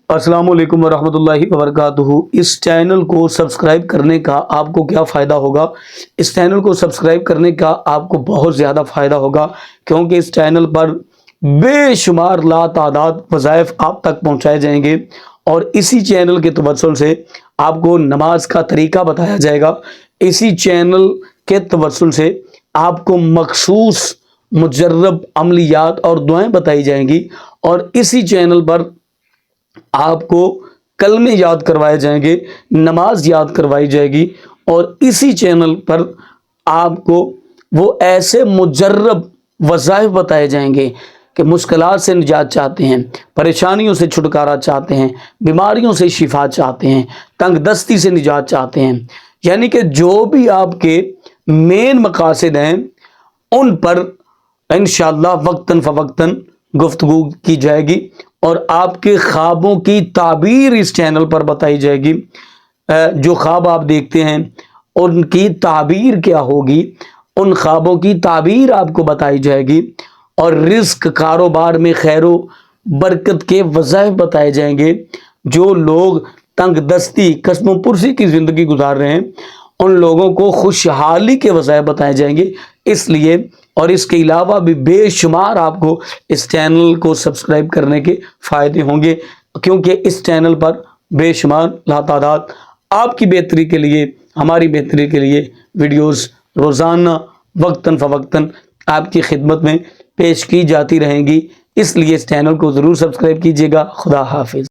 अस्सलाम वालेकुम वरहमतुल्लाहि वबरकातुहू। इस चैनल को सब्सक्राइब करने का आपको क्या फ़ायदा होगा? इस चैनल को सब्सक्राइब करने का आपको बहुत ज़्यादा फ़ायदा होगा, क्योंकि इस चैनल पर बेशुमार लातादाद वज़ाइफ आप तक पहुंचाए जाएंगे और इसी चैनल के तवज्जुल से आपको नमाज का तरीका बताया जाएगा। इसी चैनल के तवज्जुल से आपको मखसूस मुजर्रब अमलियात और दुआएं बताई जाएंगी और इसी चैनल पर आपको कलमे याद करवाए जाएंगे, नमाज याद करवाई जाएगी और इसी चैनल पर आपको वो ऐसे मुजर्रब वज़ाइफ बताए जाएंगे कि मुश्किलात से निजात चाहते हैं, परेशानियों से छुटकारा चाहते हैं, बीमारियों से शिफा चाहते हैं, तंग दस्ती से निजात चाहते हैं, यानी कि जो भी आपके मेन मकासद हैं उन पर इंशाअल्लाह वक्तन फ़वक्तन गुफ्तगू की जाएगी और आपके ख्वाबों की ताबीर इस चैनल पर बताई जाएगी। जो ख्वाब आप देखते हैं उनकी ताबीर क्या होगी, उन ख्वाबों की ताबीर आपको बताई जाएगी और रिस्क कारोबार में खैरो बरकत के वज़ाइफ बताए जाएंगे। जो लोग तंग दस्ती कसमों पुरसी की ज़िंदगी गुजार रहे हैं उन लोगों को खुशहाली के वज़ाइफ बताए जाएंगे। इसलिए और इसके अलावा भी बेशुमार आपको इस चैनल को सब्सक्राइब करने के फ़ायदे होंगे, क्योंकि इस चैनल पर बेशुमार लातादाद आपकी बेहतरी के लिए, हमारी बेहतरी के लिए वीडियोस रोज़ाना वक्तन फ़वक्तन आपकी खिदमत में पेश की जाती रहेंगी। इसलिए इस चैनल को ज़रूर सब्सक्राइब कीजिएगा। खुदा हाफिज़।